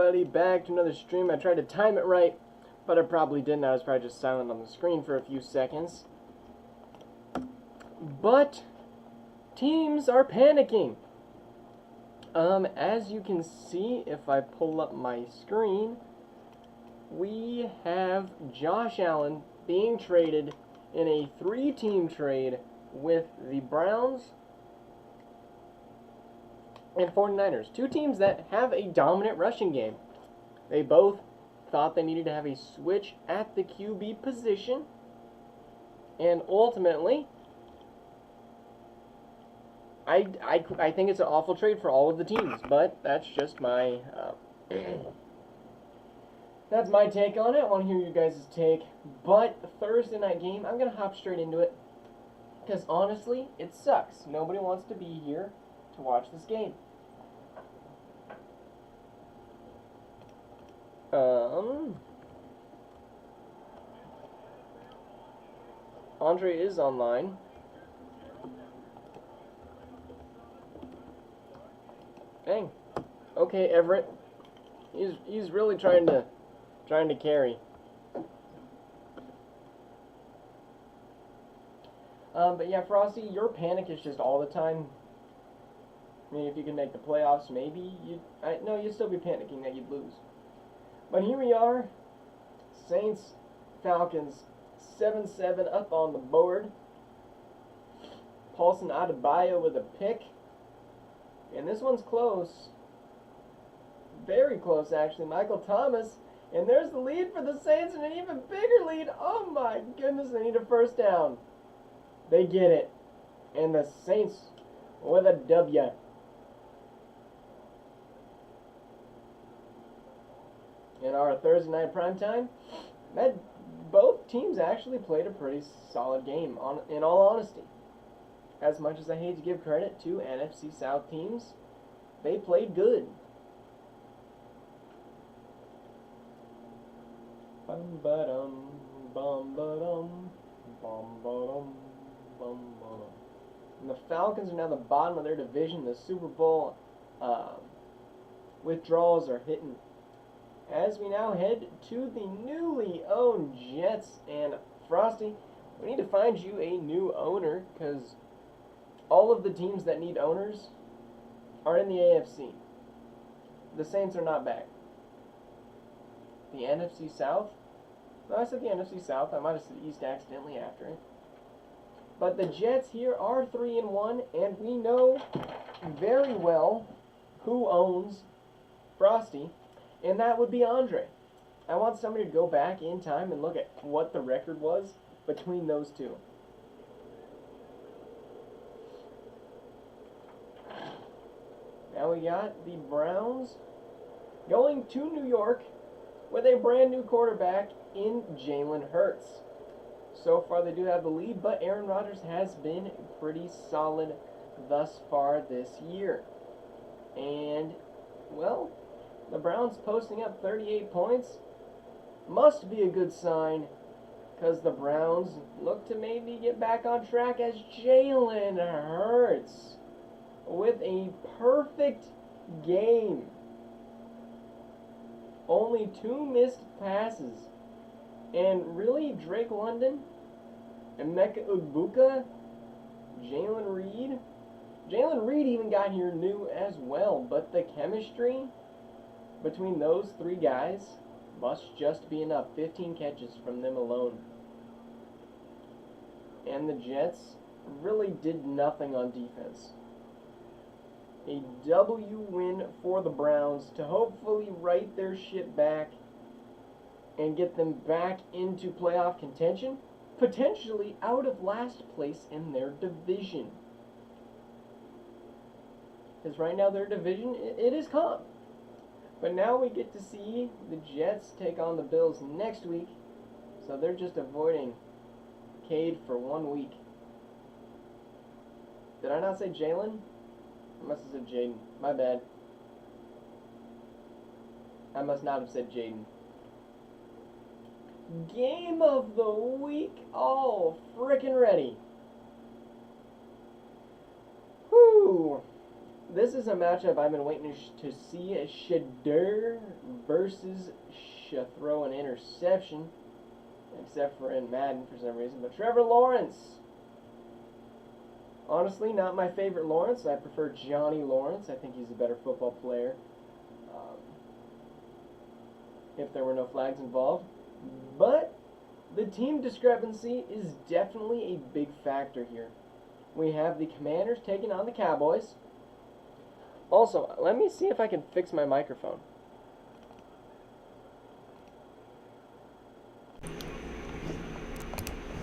everybody, back to another stream. I tried to time it right, but I probably didn't. I was probably just silent on the screen for a few seconds. But teams are panicking. As you can see, if I pull up my screen, we have Josh Allen being traded in a 3-team trade with the Browns and 49ers. Two teams that have a dominant rushing game. They both thought they needed to have a switch at the QB position. And ultimately, I think it's an awful trade for all of the teams. But that's just my that's my take on it. I want to hear you guys' take. But Thursday night game, I'm going to hop straight into it. Because honestly, it sucks. Nobody wants to be here to watch this game. Andre is online. Dang. Okay, Everett. He's really trying to carry. But yeah, Frosty, your panic is just all the time. I mean, if you can make the playoffs, maybe no, you'd still be panicking that you'd lose. But here we are, Saints, Falcons, 7-7 up on the board. Paulson Adebayo with a pick. And this one's close. Very close, actually. Michael Thomas. And there's the lead for the Saints, and an even bigger lead. Oh my goodness, they need a first down. They get it. And the Saints with a W. In our Thursday night primetime, both teams actually played a pretty solid game, in all honesty. As much as I hate to give credit to NFC South teams, they played good. Bum ba dum bum ba dum bum ba dum bum ba dum. And the Falcons are now the bottom of their division. The Super Bowl withdrawals are hitting. As we now head to the newly owned Jets, and Frosty, we need to find you a new owner, because all of the teams that need owners are in the AFC. The Saints are not back. The NFC South? No, I said the NFC South. I might have said East accidentally after it. But the Jets here are 3-1, and we know very well who owns Frosty. And that would be Andre. I want somebody to go back in time and look at what the record was between those two. Now we got the Browns going to New York with a brand new quarterback in Jalen Hurts. So far they do have the lead, but Aaron Rodgers has been pretty solid thus far this year. And, well, the Browns posting up 38 points must be a good sign, because the Browns look to maybe get back on track as Jalen Hurts with a perfect game. Only 2 missed passes. And really, Drake London, Emeka Egbuka, Jalen Reed. Jalen Reed even got here new as well, but the chemistry between those 3 guys must just be enough. 15 catches from them alone. And the Jets really did nothing on defense. A W win for the Browns to hopefully right their ship back and get them back into playoff contention, potentially out of last place in their division. Because right now their division, it is calm. But now we get to see the Jets take on the Bills next week. So they're just avoiding Cade for 1 week. Did I not say Jalen? I must have said Jaden. My bad. I must not have said Jaden. Game of the week. Oh, frickin' ready. Whew. this is a matchup I've been waiting to see. Shadur versus throw an interception, except for in Madden for some reason. But Trevor Lawrence. Honestly, not my favorite Lawrence. I prefer Johnny Lawrence. I think he's a better football player. If there were no flags involved. But the team discrepancy is definitely a big factor here. We have the Commanders taking on the Cowboys. Also, let me see if I can fix my microphone.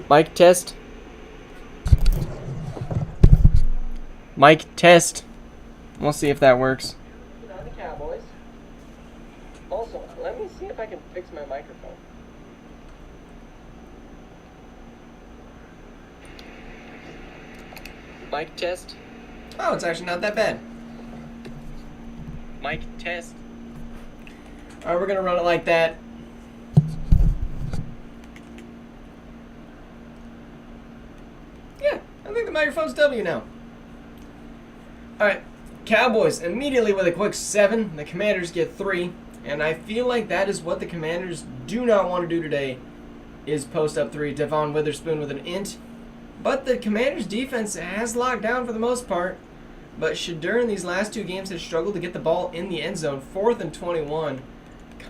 Mic test. Mic test. We'll see if that works. On the Cowboys. Also, let me see if I can fix my microphone. Mic test. Oh, it's actually not that bad. Mic test. Alright, we're gonna run it like that. Yeah, I think the microphone's W now. Alright, Cowboys immediately with a quick 7. The Commanders get 3. And I feel like that is what the Commanders do not want to do today, is post up 3. Devon Witherspoon with an int. But the Commanders' defense has locked down for the most part. But Shadur in these last 2 games has struggled to get the ball in the end zone. 4th and 21.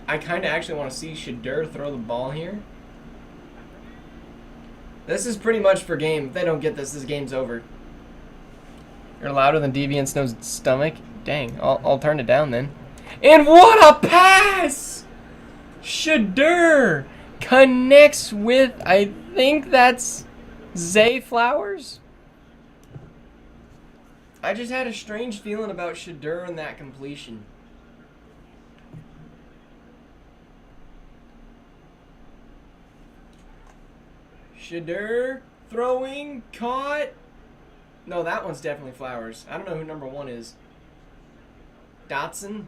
I kind of actually want to see Shadur throw the ball here. This is pretty much for game. If they don't get this game's over. You're louder than Deviant Snow's stomach? Dang, I'll turn it down then. And what a pass! Shadur connects with, I think that's Zay Flowers? I just had a strange feeling about Shadur and that completion. Shadur throwing, caught. No, that one's definitely Flowers. I don't know who number 1 is. Dotson?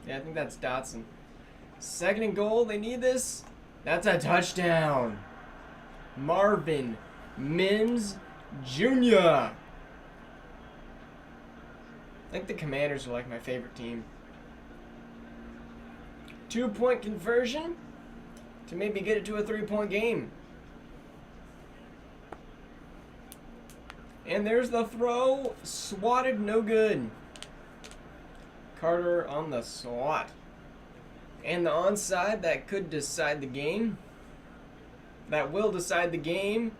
Yeah, I think that's Dotson. 2nd and goal. They need this. That's a touchdown. Marvin Mims Jr. I think the Commanders are like my favorite team. 2-point conversion to maybe get it to a 3-point game. And there's the throw. Swatted, no good. Carter on the swat. And the onside that could decide the game, that will decide the game,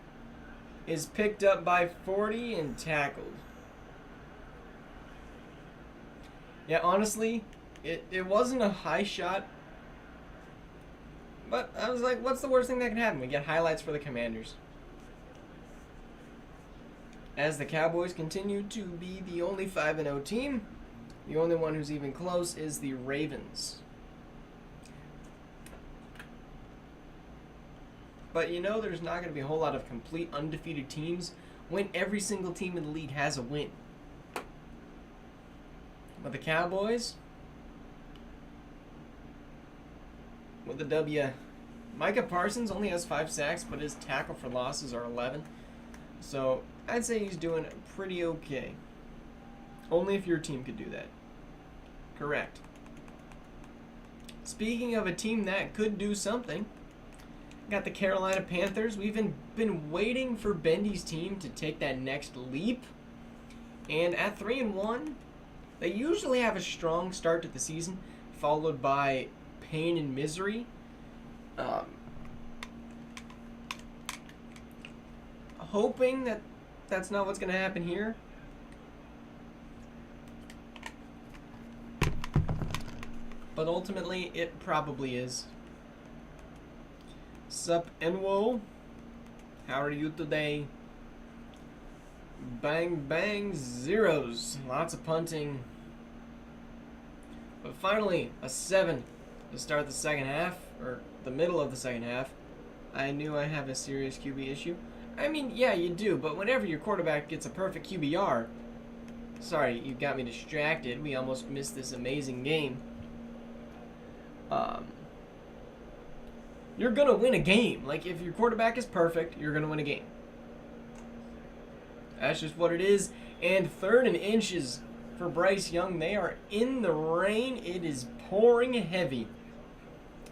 is picked up by 40 and tackled. Yeah, honestly, it wasn't a high shot. But I was like, what's the worst thing that can happen? We get highlights for the Commanders. As the Cowboys continue to be the only 5-0 team, the only one who's even close is the Ravens. But you know there's not going to be a whole lot of complete undefeated teams when every single team in the league has a win. But the Cowboys, with the W. Micah Parsons only has 5 sacks, but his tackle for losses are 11. So I'd say he's doing pretty okay. Only if your team could do that. Correct. Speaking of a team that could do something, got the Carolina Panthers. We've been waiting for Bendy's team to take that next leap. And at 3-1, they usually have a strong start to the season, followed by pain and misery. Hoping that that's not what's going to happen here. But ultimately, it probably is. Sup, Enwo? How are you today? Bang, bang, zeros. Lots of punting. But finally, a 7 to start the second half, or the middle of the second half. I knew I have a serious QB issue. I mean, yeah, you do, but whenever your quarterback gets a perfect QBR... Sorry, you got me distracted. We almost missed this amazing game. You're going to win a game. Like, if your quarterback is perfect, you're going to win a game. That's just what it is. And 3rd and inches for Bryce Young. They are in the rain. It is pouring heavy.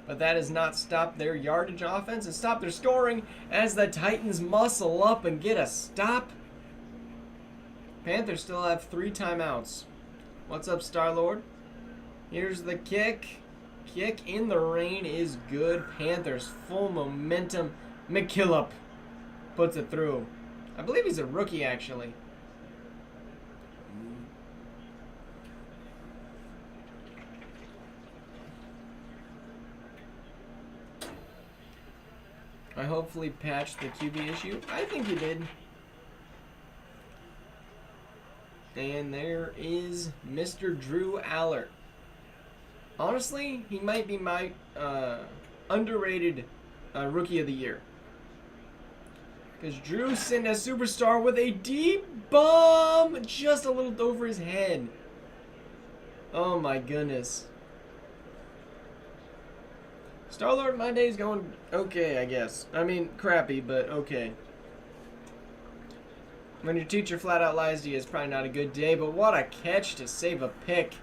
But that has not stopped their yardage offense and stopped their scoring as the Titans muscle up and get a stop. Panthers still have 3 timeouts. What's up, Star-Lord? Here's the kick. Kick in the rain is good. Panthers full momentum. McKillop puts it through. I believe he's a rookie, actually. I hopefully patched the QB issue. I think you did. And there is Mr. Drew Aller. Honestly, he might be my underrated rookie of the year. Because Drew sent a superstar with a deep bomb just a little over his head. Oh my goodness. Star-Lord, my day's going okay, I guess. I mean, crappy, but okay. When your teacher flat out lies to you, it's probably not a good day, but what a catch to save a pick.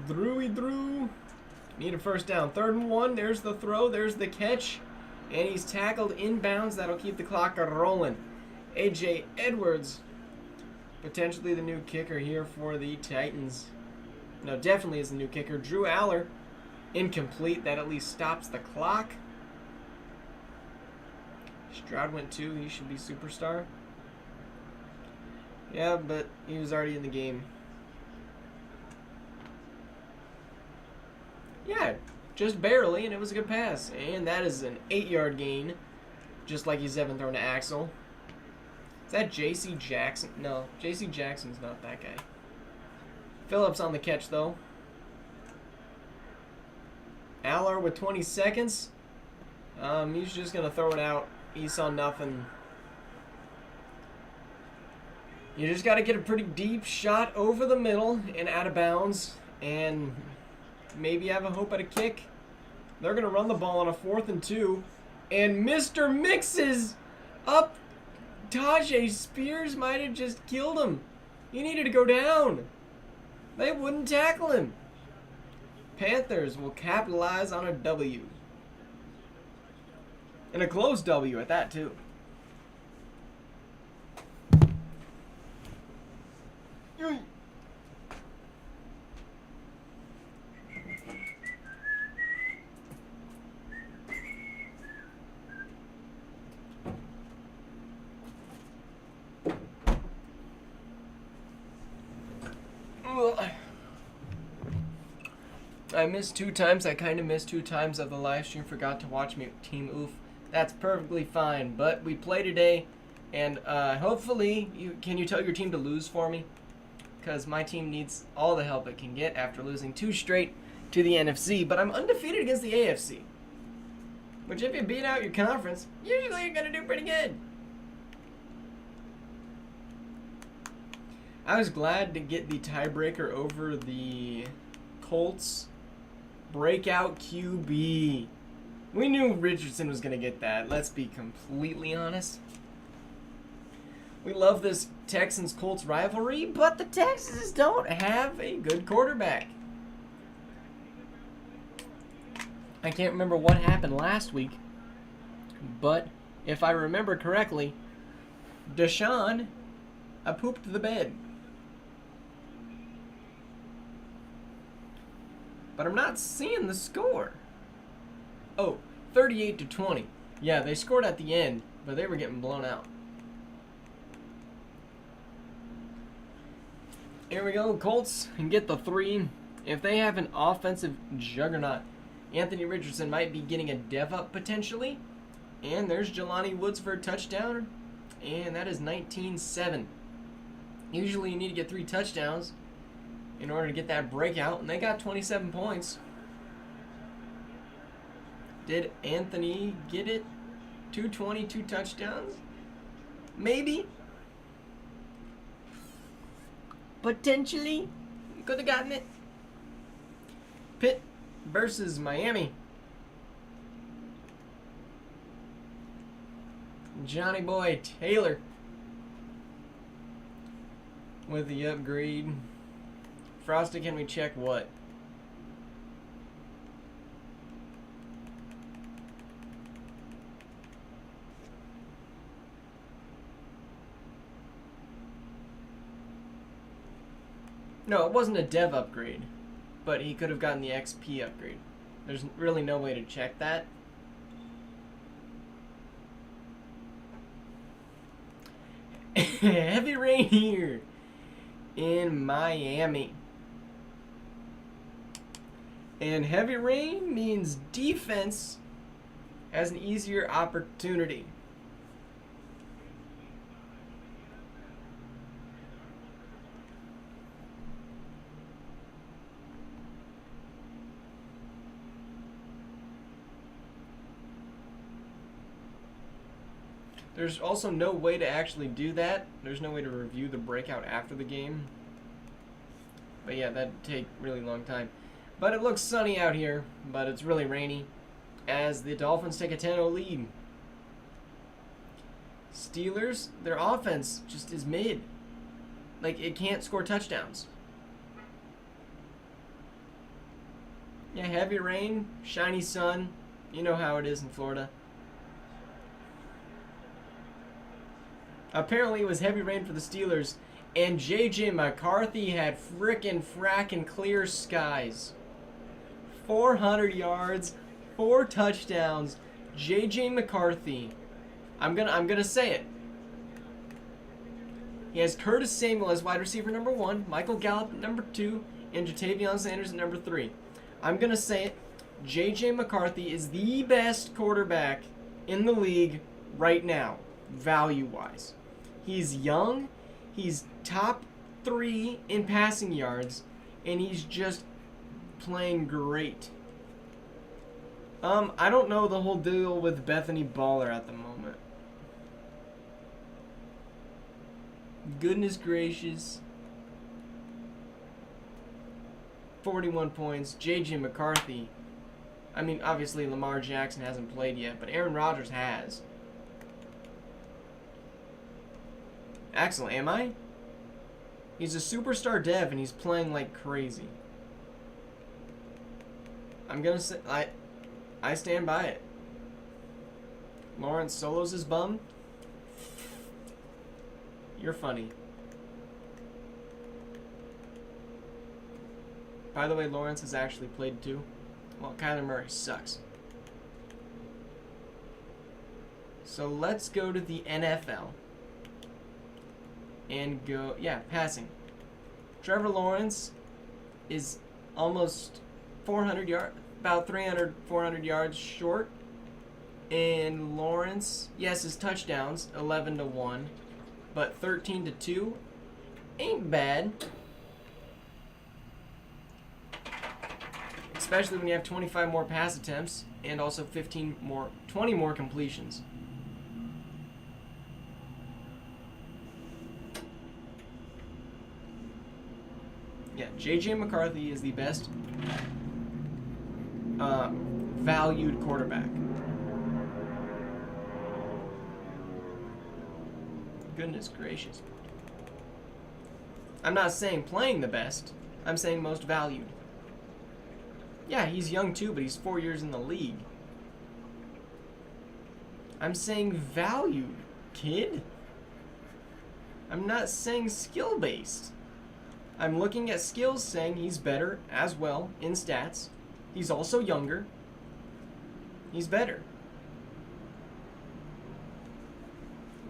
Drew. Need a first down. 3rd and 1. There's the throw. There's the catch. And he's tackled inbounds. That'll keep the clock rolling. A.J. Edwards, potentially the new kicker here for the Titans. No, definitely is the new kicker. Drew Aller, incomplete. That at least stops the clock. Stroud went 2. He should be superstar. Yeah, but he was already in the game. Yeah, just barely, and it was a good pass. And that is an 8-yard gain, just like he's haven't thrown to Axel. Is that J.C. Jackson? No, J.C. Jackson's not that guy. Phillips on the catch, though. Aller with 20 seconds. He's just going to throw it out. He saw nothing. You just got to get a pretty deep shot over the middle and out of bounds. And maybe have a hope at a kick. They're going to run the ball on a 4th and 2. And Mr. Mixes up. Tajay Spears might have just killed him. He needed to go down. They wouldn't tackle him. Panthers will capitalize on a W. And a close W at that, too. I missed 2 times. I kind of missed 2 times of the live stream. Forgot to watch my team. Oof. That's perfectly fine. But we play today, and hopefully, can you tell your team to lose for me? Because my team needs all the help it can get after losing 2 straight to the NFC. But I'm undefeated against the AFC. Which, if you beat out your conference, usually you're going to do pretty good. I was glad to get the tiebreaker over the Colts breakout QB. We knew Richardson was going to get that. Let's be completely honest. We love this Texans-Colts rivalry, but the Texans don't have a good quarterback. I can't remember what happened last week, but if I remember correctly, Deshaun pooped the bed. But I'm not seeing the score. Oh, 38-20. Yeah, they scored at the end, but they were getting blown out. Here we go, Colts can get the 3. If they have an offensive juggernaut, Anthony Richardson might be getting a dev up potentially. And there's Jelani Woods for a touchdown. And that is 19-7. Usually you need to get 3 touchdowns in order to get that breakout, and they got 27 points. Did Anthony get it? 222 touchdowns? Maybe. Potentially. Could have gotten it. Pitt versus Miami. Johnny Boy Taylor with the upgrade. Frosty, can we check what? No, it wasn't a dev upgrade, but he could have gotten the XP upgrade. There's really no way to check that. Heavy rain here in Miami. And heavy rain means defense has an easier opportunity. There's also no way to actually do that. There's no way to review the breakout after the game. But yeah, that'd take a really long time. But it looks sunny out here, but it's really rainy as the Dolphins take a 10-0 lead. Steelers, their offense just is mid. Like, it can't score touchdowns. Yeah, heavy rain, shiny sun. You know how it is in Florida. Apparently it was heavy rain for the Steelers, and J.J. McCarthy had frackin' clear skies. 400 yards, 4 touchdowns. J.J. McCarthy. I'm gonna say it. He has Curtis Samuel as wide receiver number 1, Michael Gallup at number 2, and Jatavion Sanders at number 3. I'm gonna say it. J.J. McCarthy is the best quarterback in the league right now, value-wise. He's young, he's top 3 in passing yards, and he's just playing great. I don't know the whole deal with Bethany Baller at the moment. Goodness gracious. 41 points. J.J. McCarthy. I mean, obviously Lamar Jackson hasn't played yet, but Aaron Rodgers has. Excellent, am I? He's a superstar dev and he's playing like crazy. I'm gonna say I stand by it. Lawrence solos his bum. You're funny. By the way, Lawrence has actually played too. Well, Kyler Murray sucks. So let's go to the NFL. And go, yeah, passing. Trevor Lawrence is almost 400 yards, about 300, 400 yards short. And Lawrence, yes, his touchdowns, 11-1, but 13-2 ain't bad. Especially when you have 25 more pass attempts and also 20 more completions. Yeah, J.J. McCarthy is the best valued quarterback. Goodness gracious. I'm not saying playing the best. I'm saying most valued. Yeah, he's young too, but he's 4 years in the league. I'm saying valued, kid. I'm not saying skill-based. I'm looking at skills saying he's better as well in stats. He's also younger. He's better.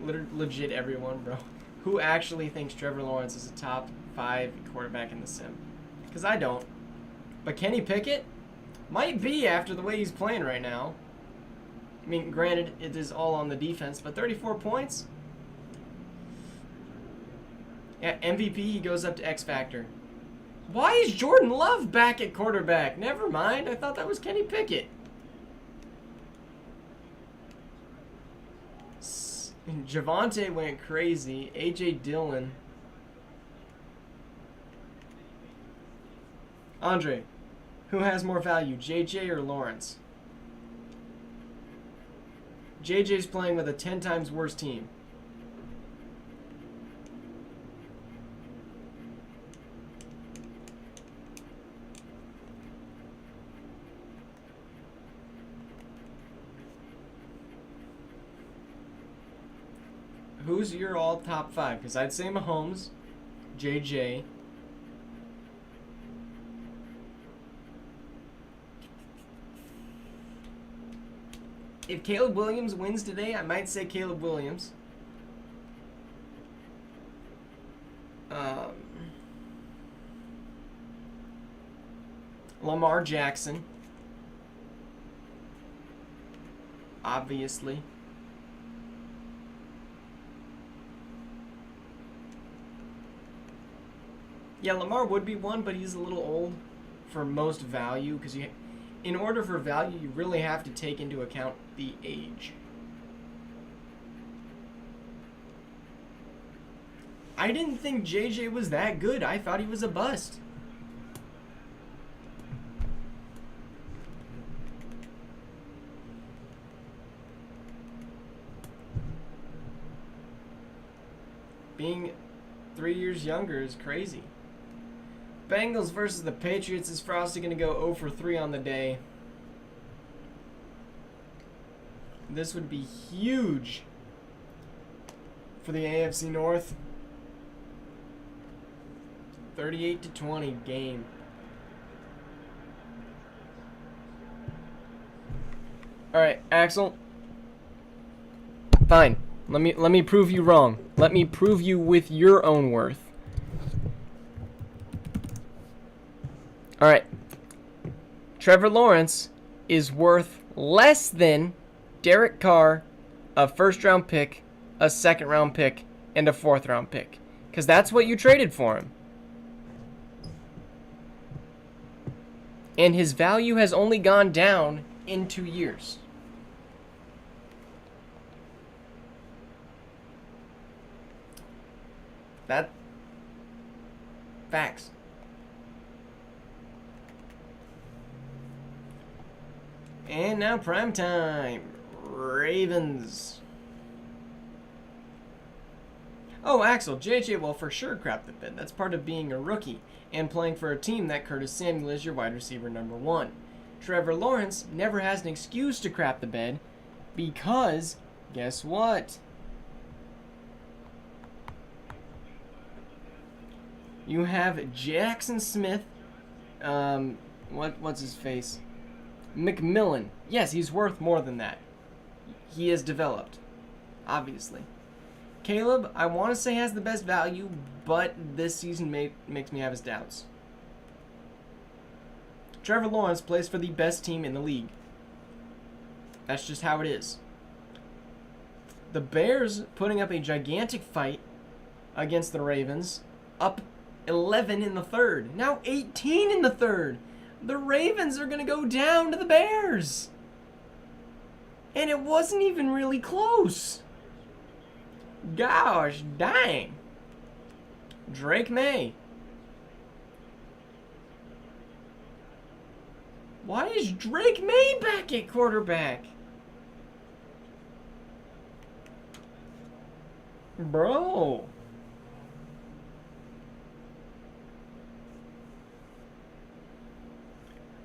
Legit everyone, bro. Who actually thinks Trevor Lawrence is a top 5 quarterback in the sim? Because I don't. But Kenny Pickett might be after the way he's playing right now. I mean, granted, it is all on the defense, but 34 points? Yeah, MVP, he goes up to X Factor. Why is Jordan Love back at quarterback? Never mind, I thought that was Kenny Pickett. Javonte went crazy. A.J. Dillon. Andre, who has more value, J.J. or Lawrence? JJ's playing with a 10 times worse team. Who's your all top 5? Because I'd say Mahomes, JJ. If Caleb Williams wins today, I might say Caleb Williams. Lamar Jackson. Obviously. Yeah, Lamar would be one, but he's a little old for most value because in order for value, you really have to take into account the age. I didn't think JJ was that good. I thought he was a bust. Being 3 years younger is crazy. Bengals versus the Patriots. Is Frosty going to go 0 for 3 on the day? This would be huge for the AFC North. 38-20 game. All right, Axel. Fine. Let me prove you wrong. Let me prove you with your own worth. All right. Trevor Lawrence is worth less than Derek Carr, a first-round pick, a second-round pick, and a fourth-round pick. Because that's what you traded for him. And his value has only gone down in 2 years. That... Facts. And now prime time. Ravens. Oh, Axel, JJ will for sure crap the bed. That's part of being a rookie and playing for a team that Curtis Samuel is your wide receiver number 1. Trevor Lawrence never has an excuse to crap the bed because, guess what? You have Jackson Smith, what's his face? McMillan. Yes, he's worth more than that. He has developed, obviously. Caleb, I want to say has the best value, but this season makes me have his doubts. Trevor Lawrence plays for the best team in the league. That's just how it is. The Bears putting up a gigantic fight against the Ravens, up 11 in the third, now 18 in the third. The Ravens are going to go down to the Bears. And it wasn't even really close. Gosh dang. Drake May. Why is Drake May back at quarterback? Bro.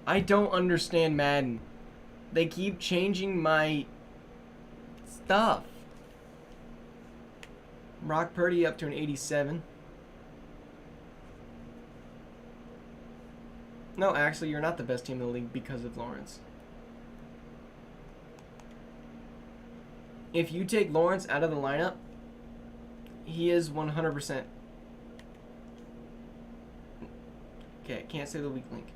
I don't understand Madden. They keep changing my stuff. Brock Purdy up to an 87. No, actually, you're not the best team in the league because of Lawrence. If you take Lawrence out of the lineup, he is 100%. Okay, I can't say the weak link.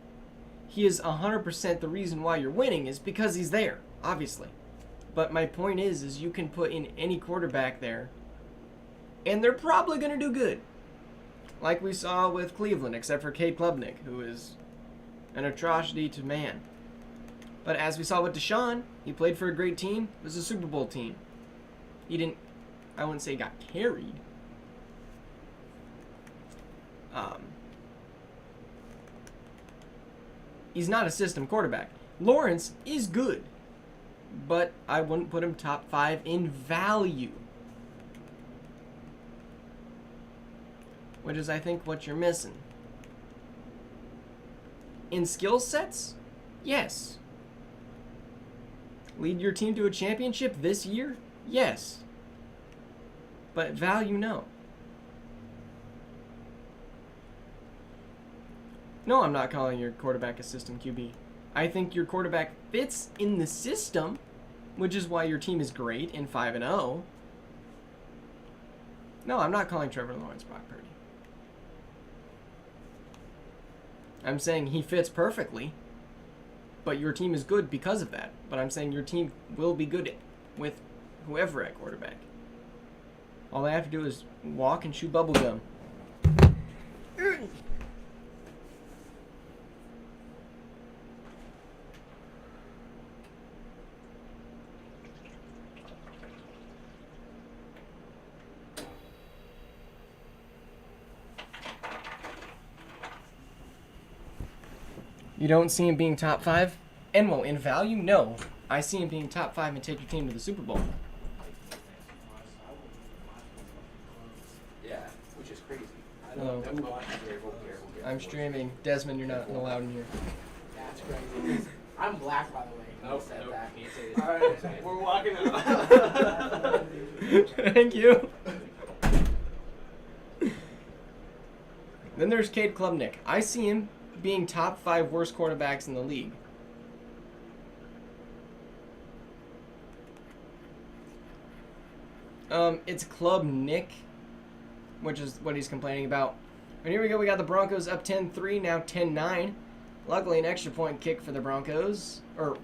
He is 100% the reason why you're winning is because he's there, obviously. But my point is you can put in any quarterback there, and they're probably going to do good. Like we saw with Cleveland, except for Cade Klubnik, who is an atrocity to man. But as we saw with Deshaun, he played for a great team. It was a Super Bowl team. He didn't, I wouldn't say he got carried. He's not a system quarterback. Lawrence is good, but I wouldn't put him top 5 in value. Which is, I think, what you're missing. In skill sets? Yes. Lead your team to a championship this year? Yes. But value, no. No, I'm not calling your quarterback a system QB. I think your quarterback fits in the system, which is why your team is great in 5-0. No, I'm not calling Trevor Lawrence Brock Purdy. I'm saying he fits perfectly, but your team is good because of that. But I'm saying your team will be good with whoever at quarterback. All they have to do is walk and chew bubble gum. You don't see him being top 5? Enmo, in value? No. I see him being top 5 and take your team to the Super Bowl. Yeah, which is crazy. Hello. I'm streaming. Desmond, you're not allowed in here. That's crazy. I'm black, by the way. Nope, said nope. that. Can't say this. Alright, We're walking out. Thank you. Then there's Cade Klubnik. I see him being top 5 worst quarterbacks in the league. It's Klubnik, which is what he's complaining about. And here we go. We got the Broncos up 10-3, now 10-9. Luckily, an extra point kick for the Broncos, or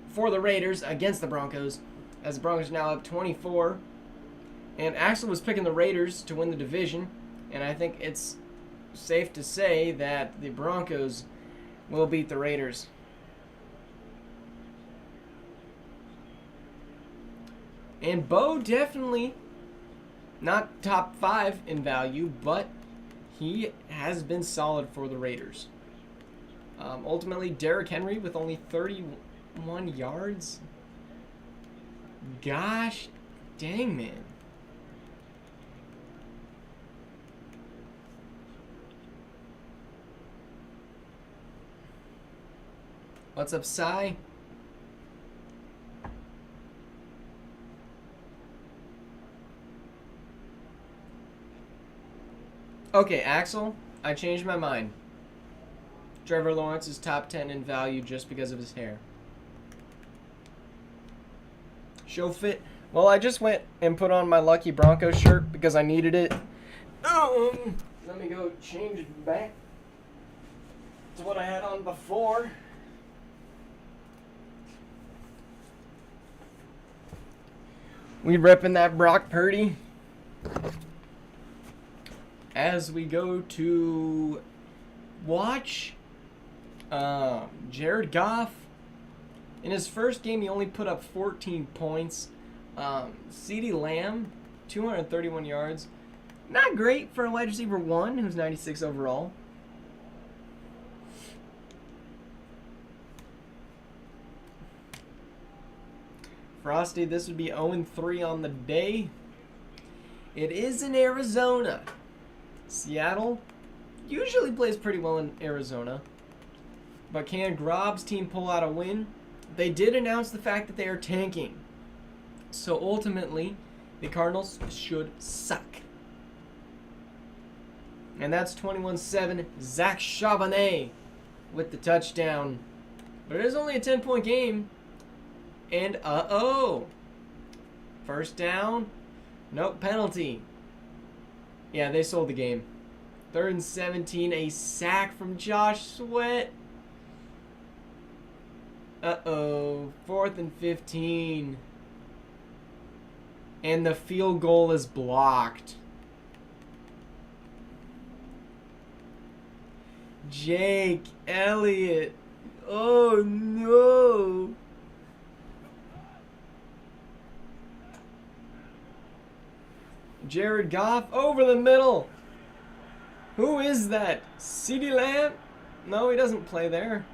for the Raiders against the Broncos, as the Broncos are now up 24. And Axel was picking the Raiders to win the division, and I think it's safe to say that the Broncos will beat the Raiders. And Bo definitely not top 5 in value, but he has been solid for the Raiders. Ultimately, Derrick Henry with only 31 yards. Gosh dang, man. What's up, Cy? Okay, Axel, I changed my mind. Trevor Lawrence is top 10 in value just because of his hair. Show fit. Well, I just went and put on my Lucky Broncos shirt because I needed it. Let me go change it back to what I had on before. We repping that Brock Purdy. As we go to watch Jared Goff. In his first game, he only put up 14 points. CeeDee Lamb, 231 yards. Not great for a wide receiver 1, who's 96 overall. Frosty, this would be 0-3 on the day. It is in Arizona. Seattle usually plays pretty well in Arizona. But can Grob's team pull out a win? They did announce the fact that they are tanking. So ultimately, the Cardinals should suck. And that's 21-7. Zach Charbonnet with the touchdown. But it is only a 10-point game. And first down. Nope, penalty. Yeah, they sold the game. 3rd and 17. A sack from Josh Sweat. 4th and 15. And the field goal is blocked. Jake Elliott. Oh no. Jared Goff over the middle. Who is that? CeeDee Lamb? No, he doesn't play there.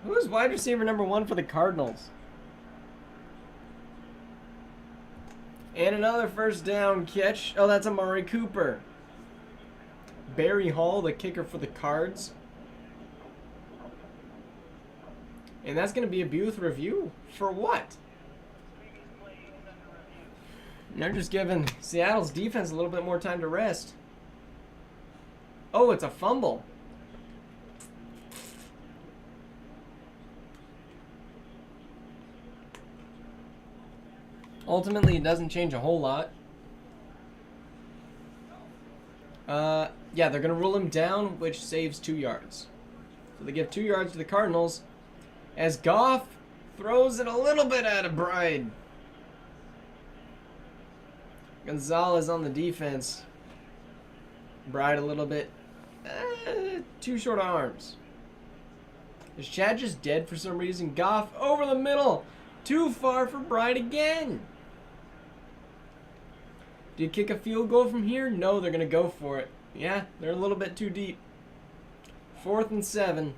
Who's wide receiver number 1 for the Cardinals? And another first down catch. Oh, that's Amari Cooper. Barry Hall, the kicker for the Cards. And that's going to be a Booth review. For what? They're just giving Seattle's defense a little bit more time to rest. Oh, it's a fumble. Ultimately, it doesn't change a whole lot. Yeah, they're going to rule him down, which saves 2 yards. So they give 2 yards to the Cardinals as Goff throws it a little bit out of Bride. Gonzalez on the defense. Bride a little bit. Too short arms. Is Chad just dead for some reason? Goff over the middle. Too far for Bride again. Do you kick a field goal from here? No, they're going to go for it. Yeah, they're a little bit too deep. 4th and 7.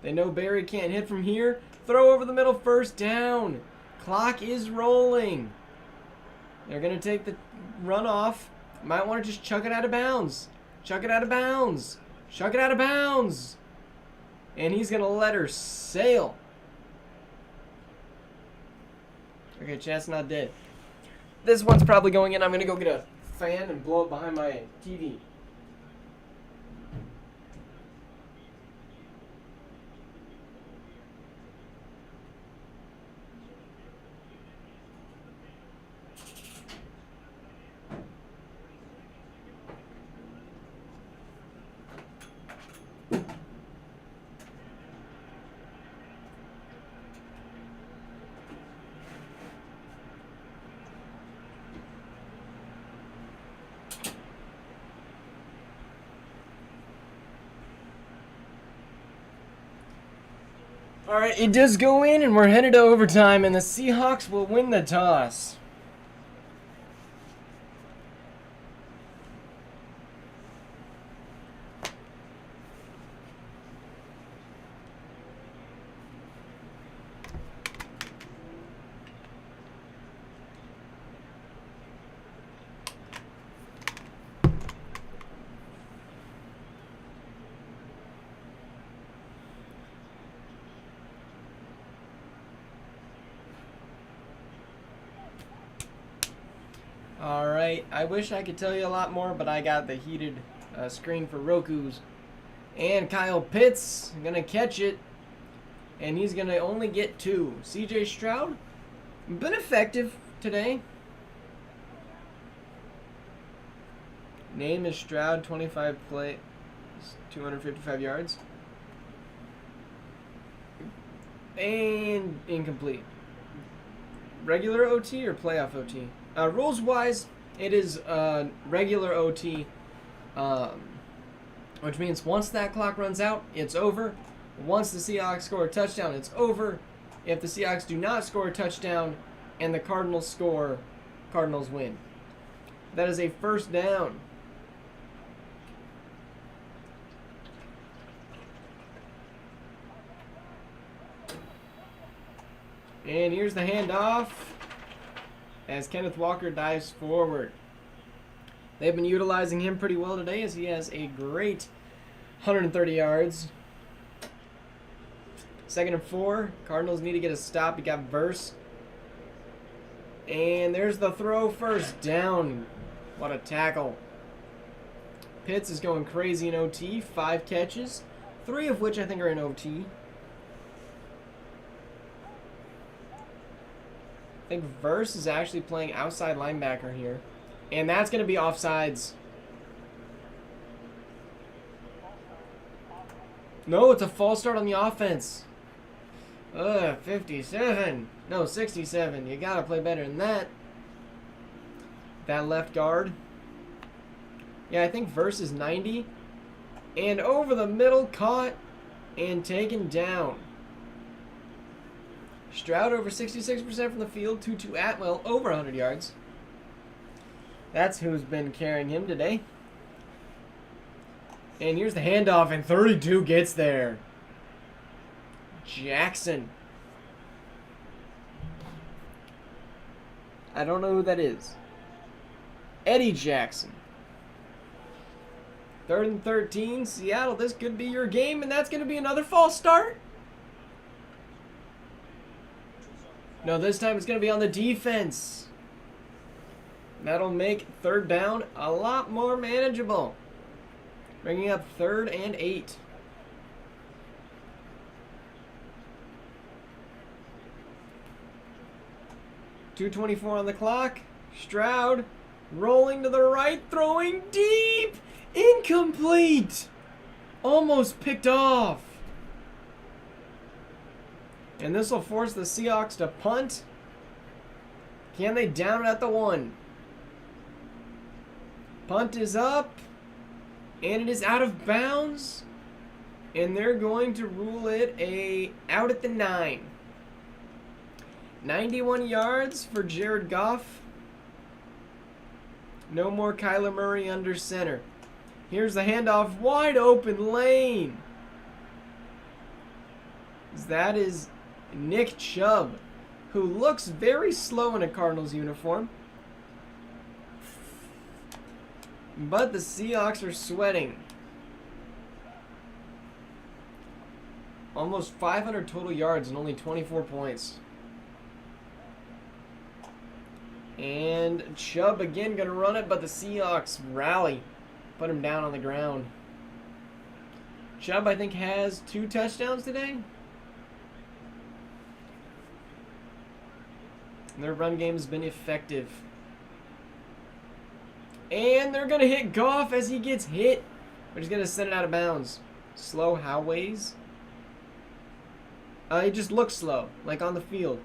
They know Barry can't hit from here. Throw over the middle, first down. Clock is rolling. They're going to take the run off. Might want to just chuck it out of bounds. Chuck it out of bounds. Chuck it out of bounds. And he's going to let her sail. Okay, Chad's not dead. This one's probably going in. I'm going to go get a fan and blow it behind my TV. All right, it does go in, and we're headed to overtime, and the Seahawks will win the toss. All right, I wish I could tell you a lot more, but I got the heated screen for Roku's. And Kyle Pitts going to catch it, and he's going to only get 2. CJ Stroud, been effective today. Name is Stroud, 25 plays, 255 yards. And incomplete. Regular OT or playoff OT? Rules-wise, it is regular OT, which means once that clock runs out, it's over. Once the Seahawks score a touchdown, it's over. If the Seahawks do not score a touchdown and the Cardinals score, Cardinals win. That is a first down. And here's the handoff as Kenneth Walker dives forward. They've been utilizing him pretty well today as he has a great 130 yards. 2nd and 4. Cardinals need to get a stop. You got Verse. And there's the throw, first down. What a tackle. Pitts is going crazy in OT. 5 catches, 3 of which I think are in OT. I think Verse is actually playing outside linebacker here. And that's going to be offsides. No, it's a false start on the offense. 57. No, 67. You got to play better than that. That left guard. Yeah, I think Verse is 90. And over the middle, caught and taken down. Stroud over 66% from the field. Tutu Atwell over 100 yards. That's who's been carrying him today. And here's the handoff, and 32 gets there. Jackson. I don't know who that is. Eddie Jackson. 3rd and 13. Seattle, this could be your game, and that's going to be another false start. No, this time it's going to be on the defense. That'll make 3rd down a lot more manageable. Bringing up 3rd and 8. .224 on the clock. Stroud rolling to the right, throwing deep. Incomplete. Almost picked off. And this will force the Seahawks to punt. Can they down it at the 1? Punt is up. And it is out of bounds. And they're going to rule it out at the 9. 91 yards for Jared Goff. No more Kyler Murray under center. Here's the handoff. Wide open lane. That is Nick Chubb, who looks very slow in a Cardinals uniform. But the Seahawks are sweating. Almost 500 total yards and only 24 points. And Chubb again going to run it, but the Seahawks rally. Put him down on the ground. Chubb, I think, has 2 touchdowns today. Their run game has been effective. And they're going to hit Goff as he gets hit. But he's going to send it out of bounds. Slow how ways? He just looks slow, like on the field.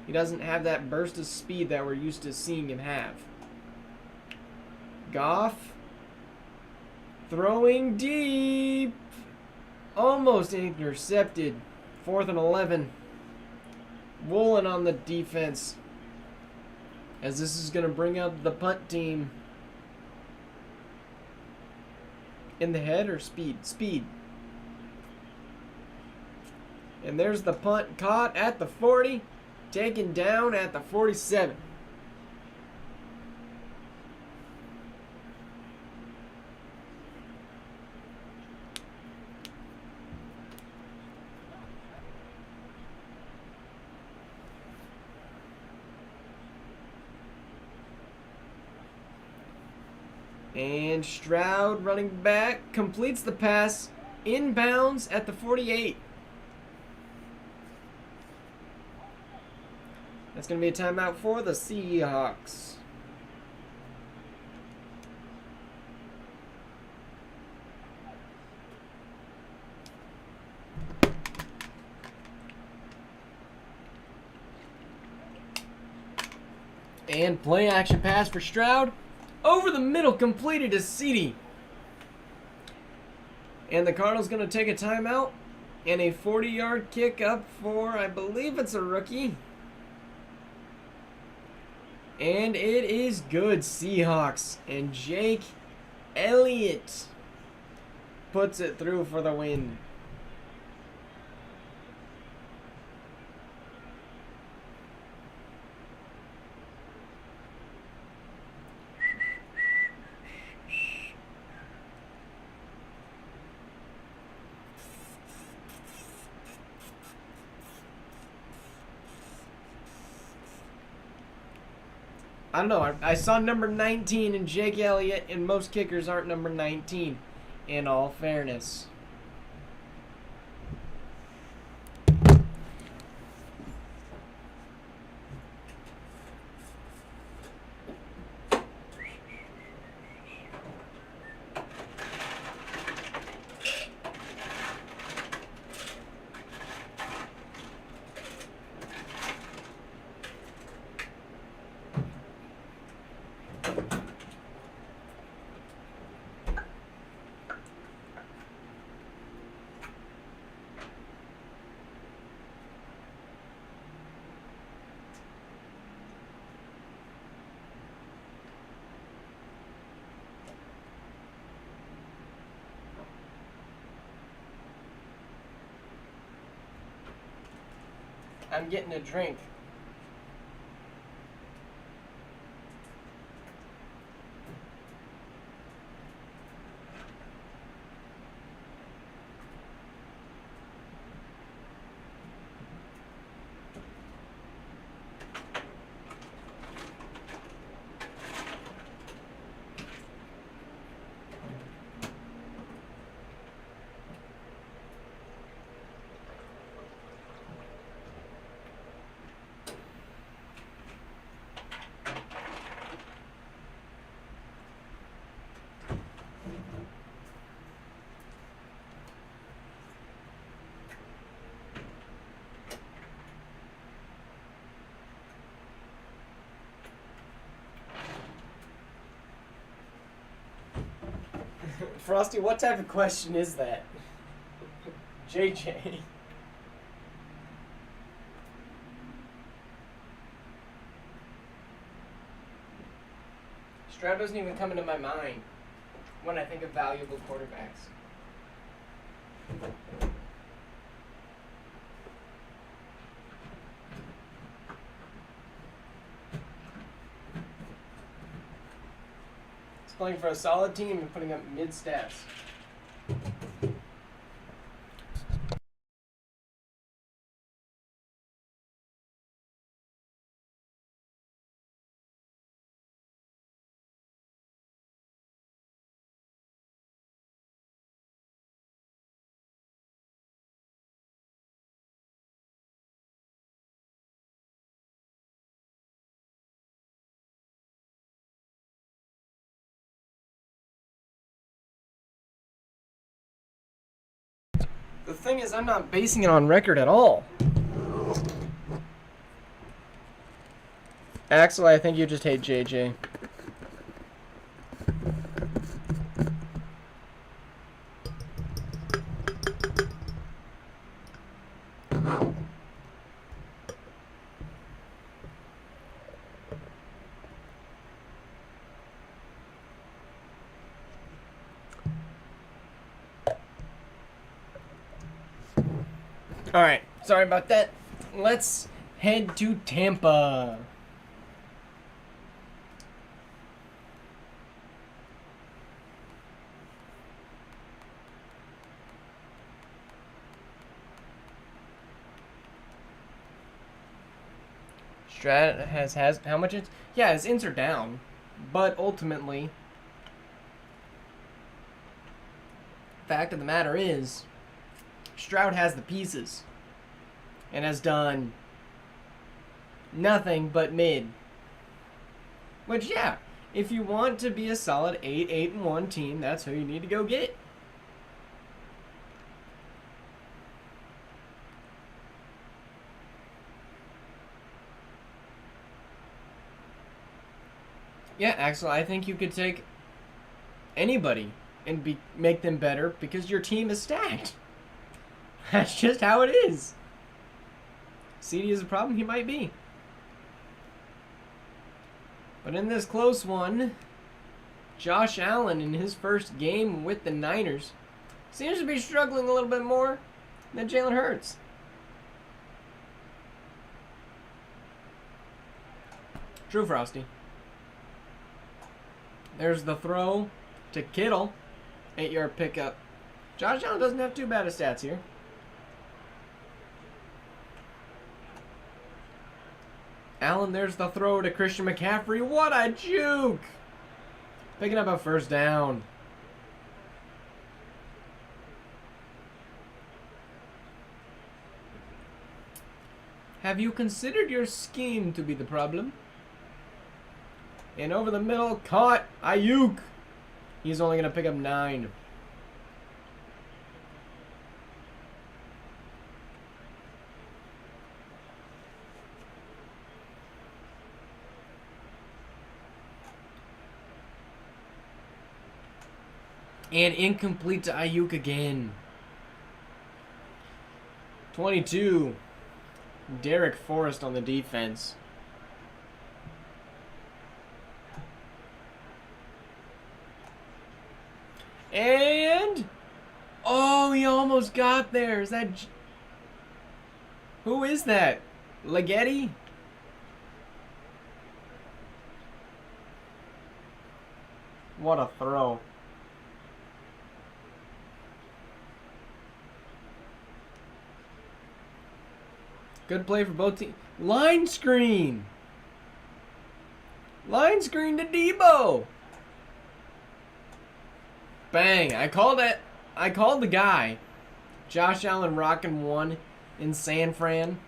He doesn't have that burst of speed that we're used to seeing him have. Goff. Throwing deep. Almost intercepted. 4th and 11. Woolen on the defense. As this is going to bring up the punt team. In the head or speed? Speed. And there's the punt caught at the 40. Taken down at the 47. And Stroud running back completes the pass inbounds at the 48. That's going to be a timeout for the Seahawks. And play action pass for Stroud. Over the middle, completed to CeeDee. And the Cardinals going to take a timeout. And a 40-yard kick up for, I believe it's a rookie. And it is good, Seahawks. And Jake Elliott puts it through for the win. I don't know. I saw number 19 in Jake Elliott, and most kickers aren't number 19, in all fairness. I'm getting a drink. Frosty, what type of question is that? JJ. Stroud doesn't even come into my mind when I think of valuable quarterbacks. He's playing for a solid team and putting up mid stats. The thing is, I'm not basing it on record at all. Axel, I think you just hate JJ. Alright, sorry about that. Let's head to Tampa. Strat has how much it's... Yeah, his ints are down. But ultimately, fact of the matter is, Stroud has the pieces and has done nothing but mid. Which, yeah, if you want to be a solid 8-1 team, that's who you need to go get. Yeah, Axel, I think you could take anybody and make them better because your team is stacked. That's just how it is. CD is a problem, he might be. But in this close one, Josh Allen in his first game with the Niners seems to be struggling a little bit more than Jalen Hurts. True, Frosty. There's the throw to Kittle. 8-yard pickup. Josh Allen doesn't have too bad of stats here. Allen, there's the throw to Christian McCaffrey. What a juke! Picking up a first down. Have you considered your scheme to be the problem? And over the middle, caught Ayuk. He's only going to pick up 9. And incomplete to Ayuk again. 22. Derek Forrest on the defense. And... oh, he almost got there. Is that... who is that? Ligeti? What a throw. Good play for both teams. Line screen. Line screen to Debo. Bang. I called it. I called the guy. Josh Allen rocking one in San Fran.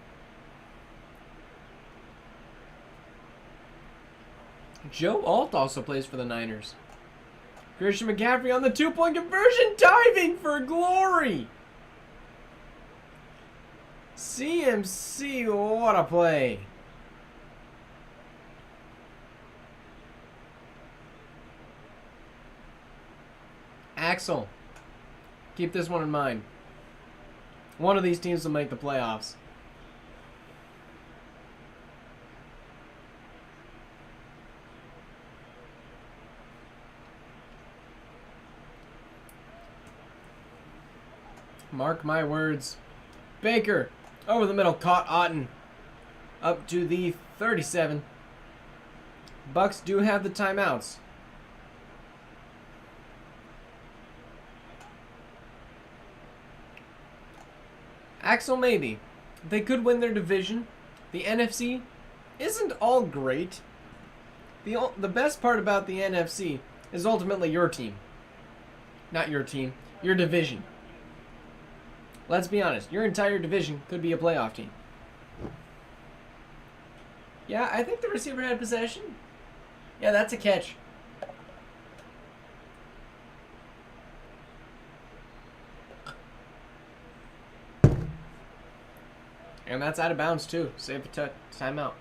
Joe Alt also plays for the Niners. Christian McCaffrey on the 2-point conversion, diving for glory. CMC, what a play. Axel, keep this one in mind. One of these teams will make the playoffs. Mark my words. Baker, over the middle, caught Otten. Up to the 37. Bucks do have the timeouts. Axel, maybe. They could win their division. The NFC isn't all great. The best part about the NFC is ultimately your team. Not your team, your division. Let's be honest, your entire division could be a playoff team. Yeah, I think the receiver had possession. Yeah, that's a catch. And that's out of bounds too. Save a timeout.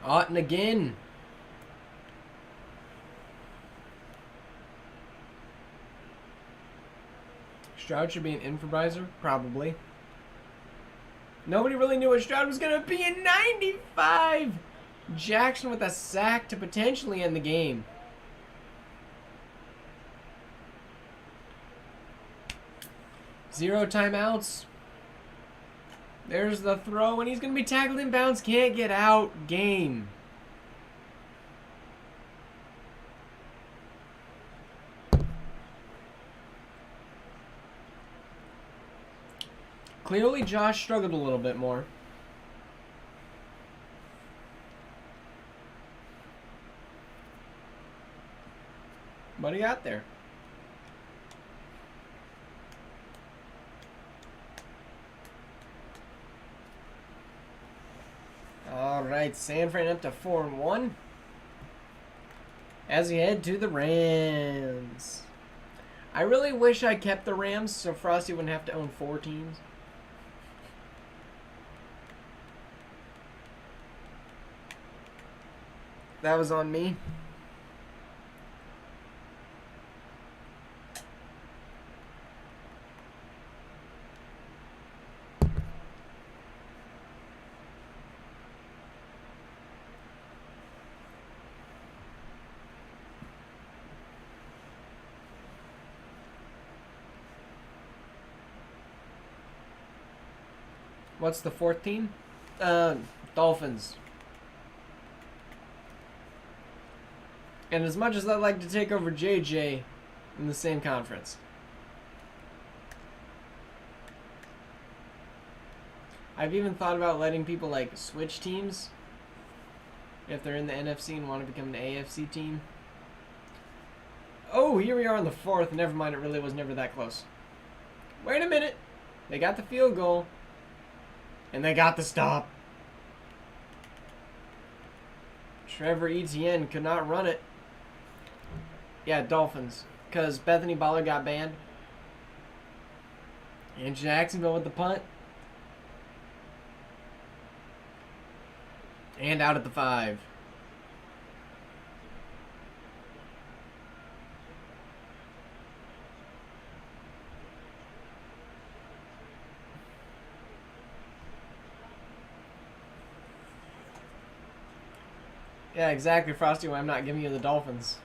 Otten again. Stroud should be an improviser? Probably. Nobody really knew what Stroud was going to be in 95. Jackson with a sack to potentially end the game. Zero timeouts. There's the throw, and he's going to be tackled in bounds. Can't get out. Game. Clearly, Josh struggled a little bit more. But he got there. All right, San Fran up to 4-1 as we head to the Rams. I really wish I kept the Rams so Frosty wouldn't have to own 4 teams. That was on me. What's the 4th team? Dolphins. And as much as I'd like to take over JJ in the same conference, I've even thought about letting people like switch teams if they're in the NFC and want to become an AFC team. Oh, here we are on the 4th. Never mind, it really was never that close. Wait a minute. They got the field goal. And they got the stop. Trevor Etienne could not run it. Yeah, Dolphins. Because Bethany Baller got banned. And Jacksonville with the punt. And out at the 5. Yeah, exactly, Frosty, why I'm not giving you the Dolphins.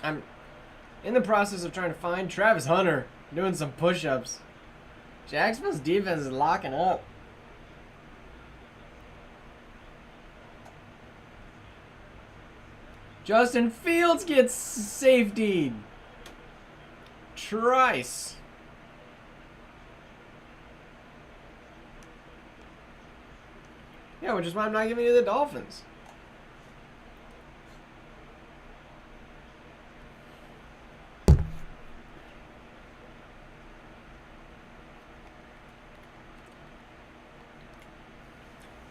I'm in the process of trying to find Travis Hunter. Doing some push-ups. Jacksonville's defense is locking up. Justin Fields gets safetied. Trice. Yeah, which is why I'm not giving you the Dolphins.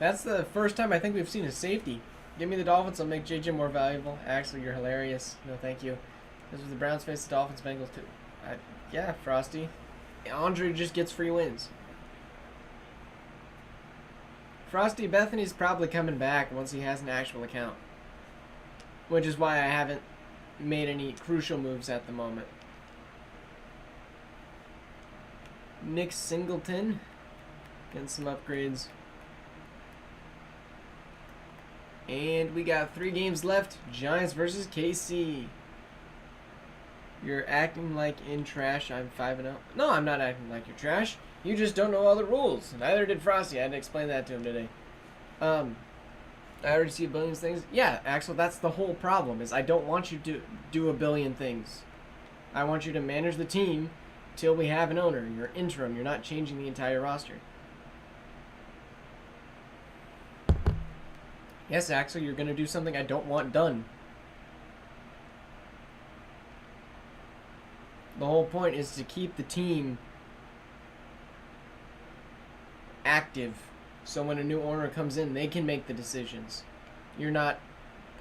That's the first time I think we've seen a safety. Give me the Dolphins, I'll make JJ more valuable. Actually, you're hilarious. No, thank you. This was the Browns face the Dolphins, Bengals too. Yeah, Frosty. Andre just gets free wins. Frosty, Bethany's probably coming back once he has an actual account. Which is why I haven't made any crucial moves at the moment. Nick Singleton. Getting some upgrades. And we got 3 games left. Giants versus KC. You're acting like in trash. I'm 5-0. No, I'm not acting like you're trash. You just don't know all the rules. Neither did Frosty. I had to explain that to him today. I already see a billion things. Yeah, Axel, that's the whole problem. Is I don't want you to do a billion things. I want you to manage the team till we have an owner. You're interim. You're not changing the entire roster. Yes, Axel, you're going to do something I don't want done. The whole point is to keep the team active so when a new owner comes in, they can make the decisions. You're not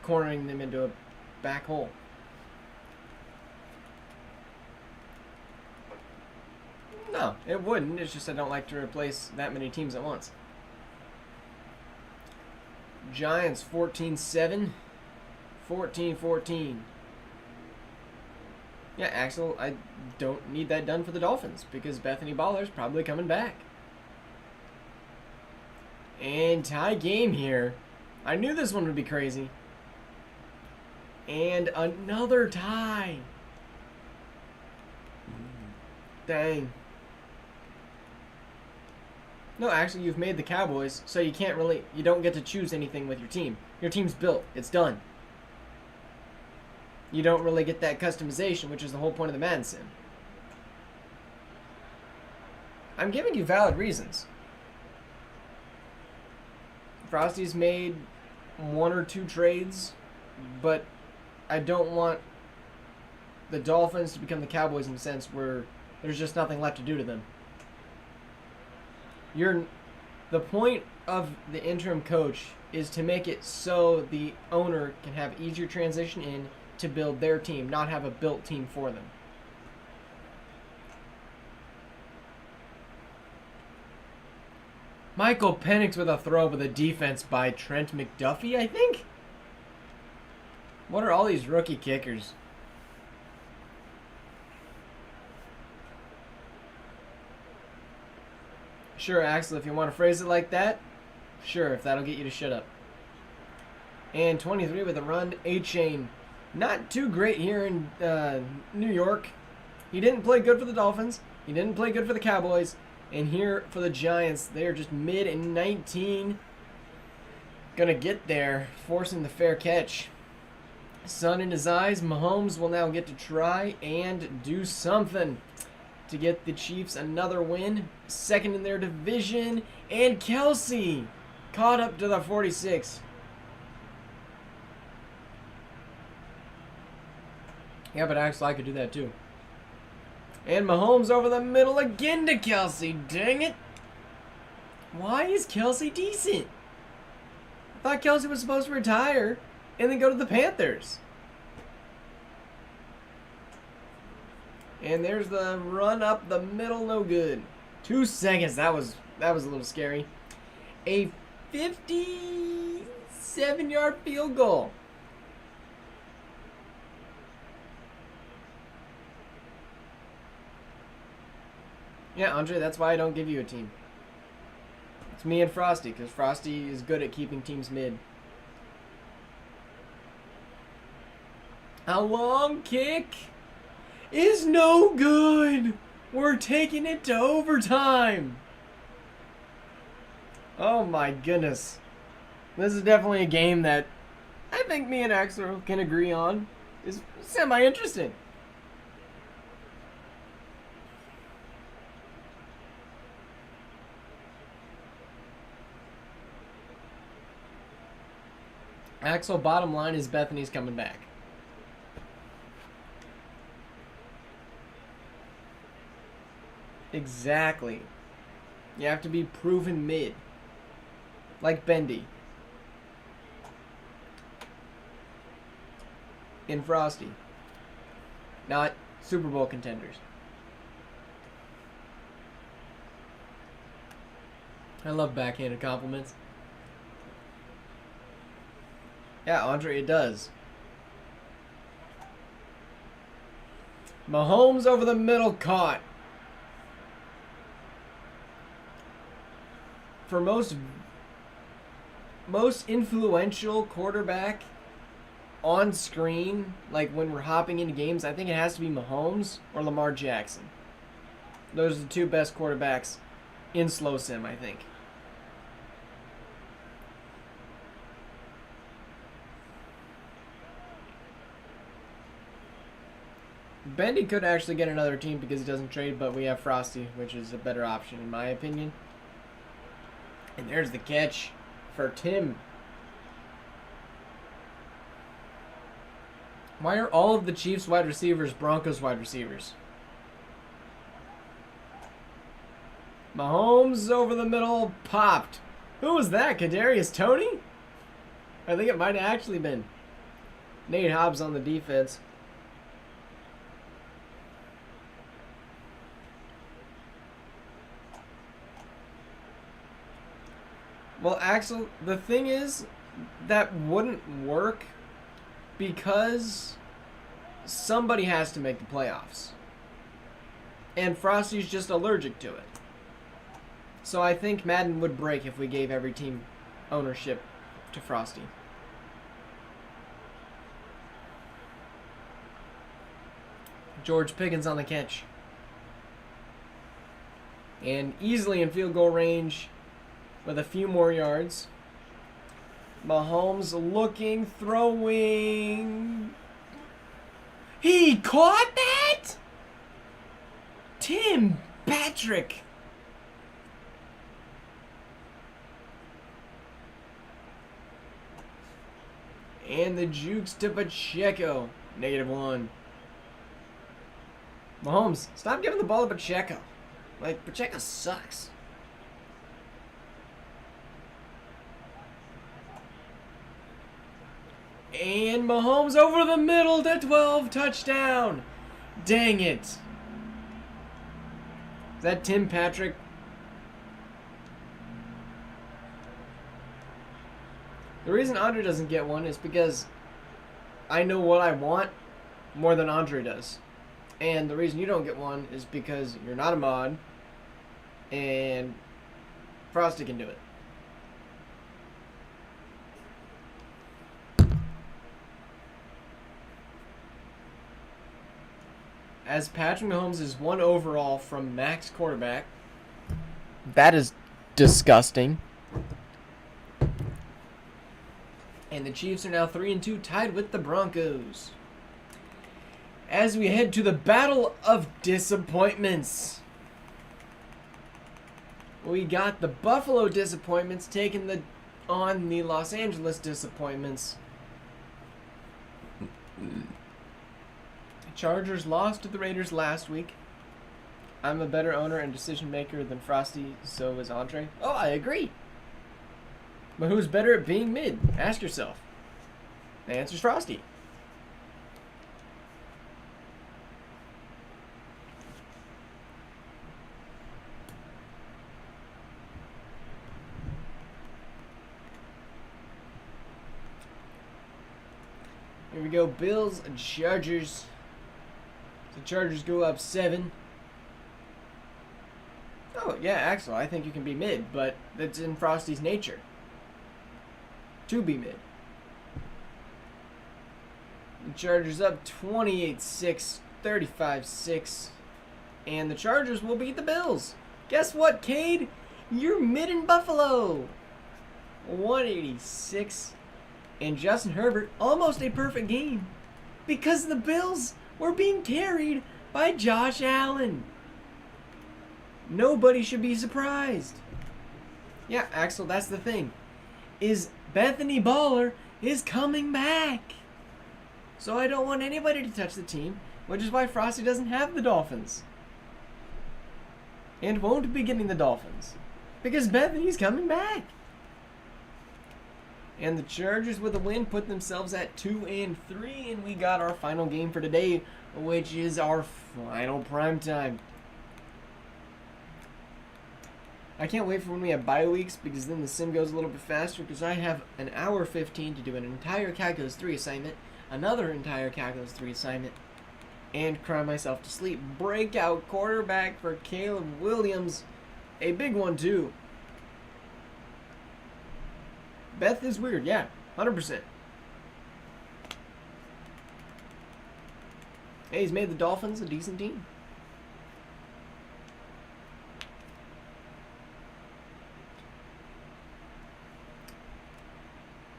cornering them into a back hole. No, it wouldn't. It's just I don't like to replace that many teams at once. Giants 14-7. 14-14. Yeah, Axel, I don't need that done for the Dolphins because Bethany Baller's probably coming back. And tie game here. I knew this one would be crazy. And another tie. Dang. No, actually, you've made the Cowboys, so you don't get to choose anything with your team. Your team's built. It's done. You don't really get that customization, which is the whole point of the Madden sim. I'm giving you valid reasons. Frosty's made 1 or 2 trades, but I don't want the Dolphins to become the Cowboys in a sense where there's just nothing left to do to them. The point of the interim coach is to make it so the owner can have easier transition in to build their team, not have a built team for them. Michael Penix with a throw with a defense by Trent McDuffie, I think? What are all these rookie kickers? Sure, Axel, if you want to phrase it like that. Sure, if that'll get you to shut up. And 23 with a run. A-Chain. Not too great here in New York. He didn't play good for the Dolphins. He didn't play good for the Cowboys. And here for the Giants, they're just mid in 19. Gonna get there, forcing the fair catch. Sun in his eyes. Mahomes will now get to try and do something to get the Chiefs another win. Second in their division. And Kelsey caught up to the 46. Yeah, but actually I could do that too. And Mahomes over the middle again to Kelsey. Dang it. Why is Kelsey decent? I thought Kelsey was supposed to retire and then go to the Panthers. And there's the run up the middle, no good. 2 seconds, that was a little scary. A 57-yard field goal. Yeah, Andre, that's why I don't give you a team. It's me and Frosty, because Frosty is good at keeping teams mid. A long kick is no good. We're taking it to overtime. Oh my goodness. This is definitely a game that I think me and Axel can agree on is semi-interesting. Axel, bottom line is Bethany's coming back. Exactly. You have to be proven mid. Like Bendy. In Frosty. Not Super Bowl contenders. I love backhanded compliments. Yeah, Andre, it does. Mahomes over the middle, caught. For most influential quarterback on screen, like when we're hopping into games, I think it has to be Mahomes or Lamar Jackson. Those are the two best quarterbacks in slow sim, I think. Bendy could actually get another team because he doesn't trade, but we have Frosty, which is a better option in my opinion. And there's the catch for Tim. Why are all of the Chiefs wide receivers Broncos wide receivers? Mahomes over the middle, popped. Who was that? Kadarius Toney? I think it might have actually been Nate Hobbs on the defense. Well, Axel, the thing is, that wouldn't work because somebody has to make the playoffs. And Frosty's just allergic to it. So I think Madden would break if we gave every team ownership to Frosty. George Pickens on the catch. And easily in field goal range with a few more yards. Mahomes looking, throwing. He caught that? Tim Patrick. And the jukes to Pacheco. -1. Mahomes, stop giving the ball to Pacheco. Like, Pacheco sucks. And Mahomes over the middle to 12, touchdown. Dang it. Is that Tim Patrick? The reason Andre doesn't get one is because I know what I want more than Andre does. And the reason you don't get one is because you're not a mod and Frosty can do it. As Patrick Mahomes is 1 overall from max quarterback. That is disgusting. And the Chiefs are now 3-2, tied with the Broncos. As we head to the battle of disappointments. We got the Buffalo disappointments taking on the Los Angeles disappointments. Chargers lost to the Raiders last week. I'm a better owner and decision maker than Frosty, so is Andre. Oh, I agree. But who's better at being mid? Ask yourself. The answer's Frosty. Here we go, Bills and Chargers. The Chargers go up 7. Oh, yeah, Axel, I think you can be mid, but that's in Frosty's nature. To be mid. The Chargers up 28-6, 35-6. And the Chargers will beat the Bills. Guess what, Cade? You're mid in Buffalo. 186. And Justin Herbert, almost a perfect game. Because the Bills were being carried by Josh Allen. Nobody should be surprised. Yeah, Axel, that's the thing. Is Bethany Baller is coming back. So I don't want anybody to touch the team, which is why Frosty doesn't have the Dolphins. And won't be getting the Dolphins. Because Bethany's coming back. And the Chargers with a win put themselves at 2-3, and we got our final game for today, which is our final primetime. I can't wait for when we have bye weeks, because then the sim goes a little bit faster, because I have an hour 15 to do an entire Calculus 3 assignment, another entire Calculus 3 assignment, and cry myself to sleep. Breakout quarterback for Caleb Williams. A big one, too. Beth is weird, yeah, 100%. Hey, he's made the Dolphins a decent team.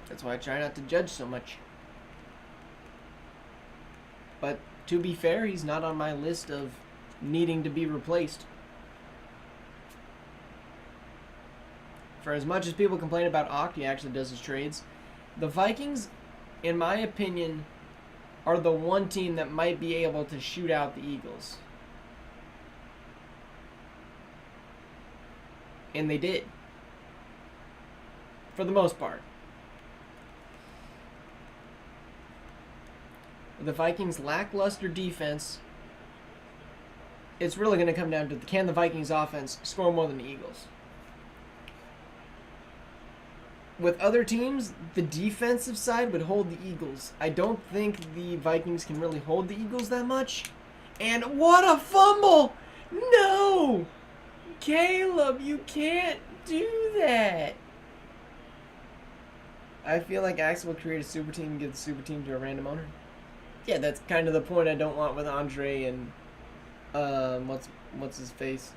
That's why I try not to judge so much. But to be fair, he's not on my list of needing to be replaced. For as much as people complain about Oct, he actually does his trades. The Vikings, in my opinion, are the one team that might be able to shoot out the Eagles. And they did. For the most part. The Vikings' lackluster defense, it's really going to come down to, can the Vikings offense score more than the Eagles? With other teams, the defensive side would hold the Eagles. I don't think the Vikings can really hold the Eagles that much. And what a fumble! No! Caleb, you can't do that. I feel like Axel will create a super team and give the super team to a random owner. Yeah, that's kind of the point I don't want with Andre and what's his face.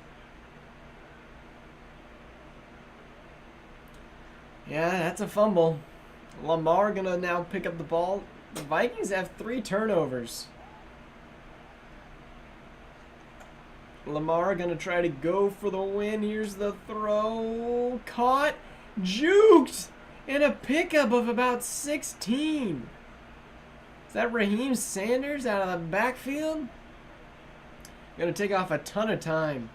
Yeah, that's a fumble. Lamar gonna now pick up the ball. The Vikings have 3 turnovers. Lamar gonna try to go for the win. Here's the throw. Caught. Juked. And a pickup of about 16. Is that Raheem Sanders out of the backfield? Gonna take off a ton of time.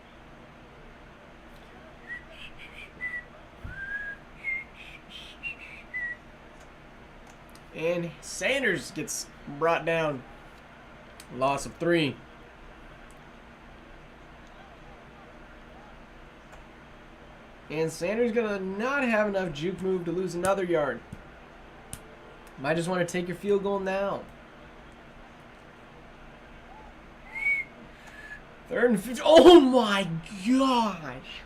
And Sanders gets brought down. Loss of 3. And Sanders gonna not have enough juke move to lose another yard. Might just want to take your field goal now. 3rd and 15. Oh my gosh.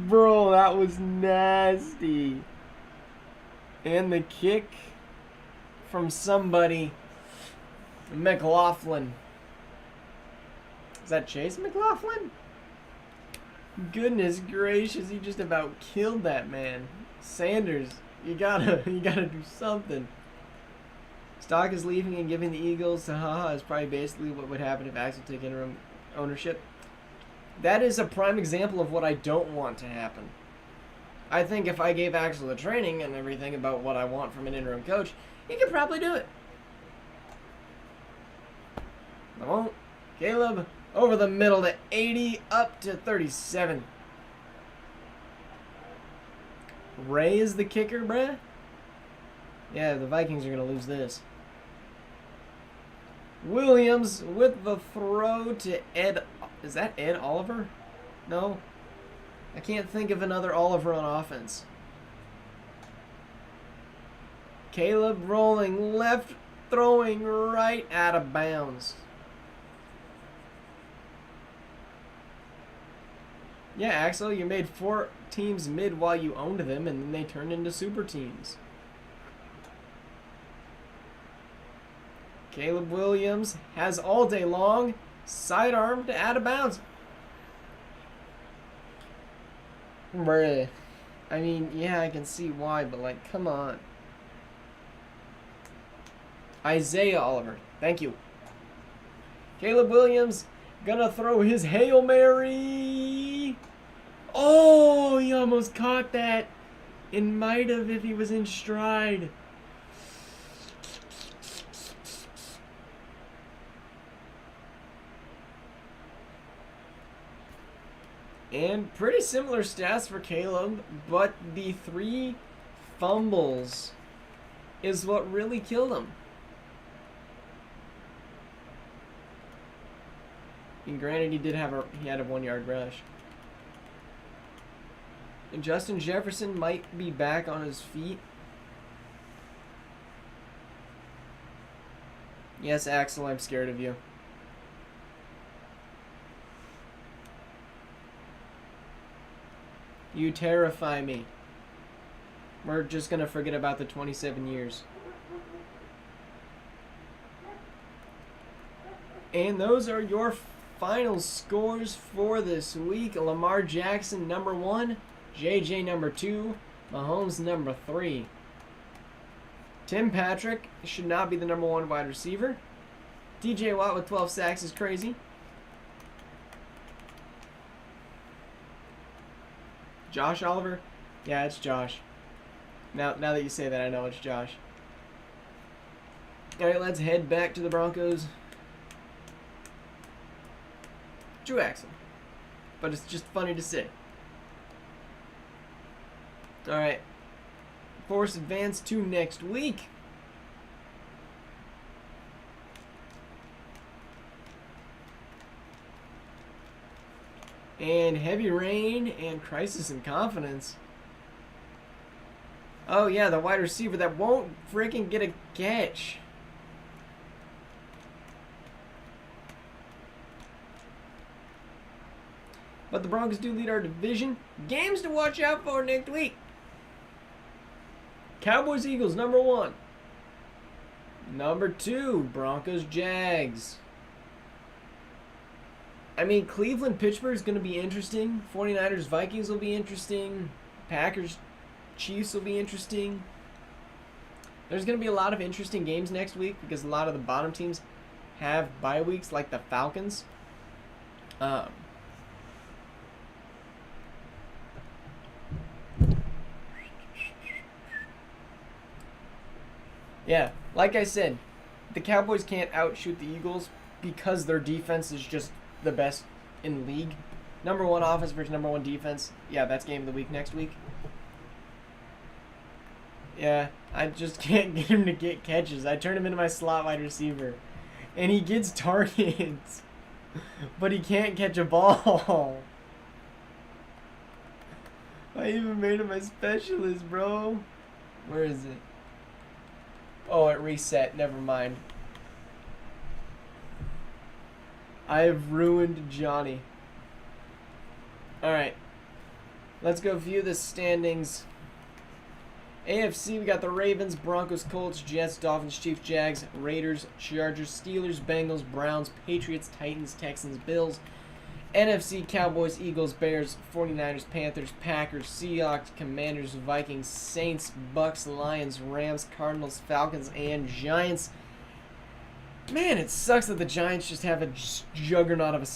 Bro, that was nasty. And the kick from somebody. McLaughlin. Is that Chase McLaughlin? Goodness gracious, he just about killed that man. Sanders, you gotta do something. Stock is leaving and giving the Eagles to haha is probably basically what would happen if Axel took interim ownership. That is a prime example of what I don't want to happen. I think if I gave Axel the training and everything about what I want from an interim coach, he could probably do it. I won't. Caleb over the middle to 80, up to 37. Ray is the kicker, bruh. Yeah, the Vikings are going to lose this. Williams with the throw to Ed. Is that Ed Oliver? No. I can't think of another Oliver on offense. Caleb rolling left, throwing right, out of bounds. Yeah, Axel, you made 4 teams mid while you owned them, and then they turned into super teams. Caleb Williams has all day long. Sidearm to out of bounds. Bruh. I mean, yeah, I can see why, but like, come on. Isaiah Oliver. Thank you. Caleb Williams gonna throw his Hail Mary. Oh, he almost caught that. It might have if he was in stride. And pretty similar stats for Caleb, but the 3 fumbles is what really killed him. And granted, he had a 1-yard rush. And Justin Jefferson might be back on his feet. Yes, Axel, I'm scared of you. You terrify me. We're just gonna forget about the 27 years. And those are your final scores for this week. Lamar Jackson, number 1. JJ, number 2. Mahomes, number 3. Tim Patrick should not be the number 1 wide receiver. TJ Watt with 12 sacks is crazy. Josh Oliver? Yeah, it's Josh. Now that you say that, I know it's Josh. Alright, let's head back to the Broncos. Drew Axel. But it's just funny to say. Alright. Force advance to next week. And heavy rain and crisis in confidence. Oh yeah, the wide receiver that won't freaking get a catch. But the Broncos do lead our division. Games to watch out for next week. Cowboys Eagles, number 1. Number 2, Broncos Jags. I mean, Cleveland Pittsburgh is going to be interesting. 49ers Vikings will be interesting. Packers Chiefs will be interesting. There's going to be a lot of interesting games next week because a lot of the bottom teams have bye weeks, like the Falcons. Yeah, like I said, the Cowboys can't outshoot the Eagles because their defense is just the best in the league. Number 1 offense versus number 1 defense. Yeah, that's game of the week next week. Yeah, I just can't get him to get catches. I turn him into my slot wide receiver. And he gets targets. But he can't catch a ball. I even made him my specialist, bro. Where is it? Oh, it reset. Never mind. I have ruined Johnny. Alright. Let's go view the standings. AFC, we got the Ravens, Broncos, Colts, Jets, Dolphins, Chiefs, Jags, Raiders, Chargers, Steelers, Bengals, Browns, Patriots, Titans, Texans, Bills. NFC, Cowboys, Eagles, Bears, 49ers, Panthers, Packers, Seahawks, Commanders, Vikings, Saints, Bucks, Lions, Rams, Cardinals, Falcons, and Giants. Man, it sucks that the Giants just have a juggernaut of a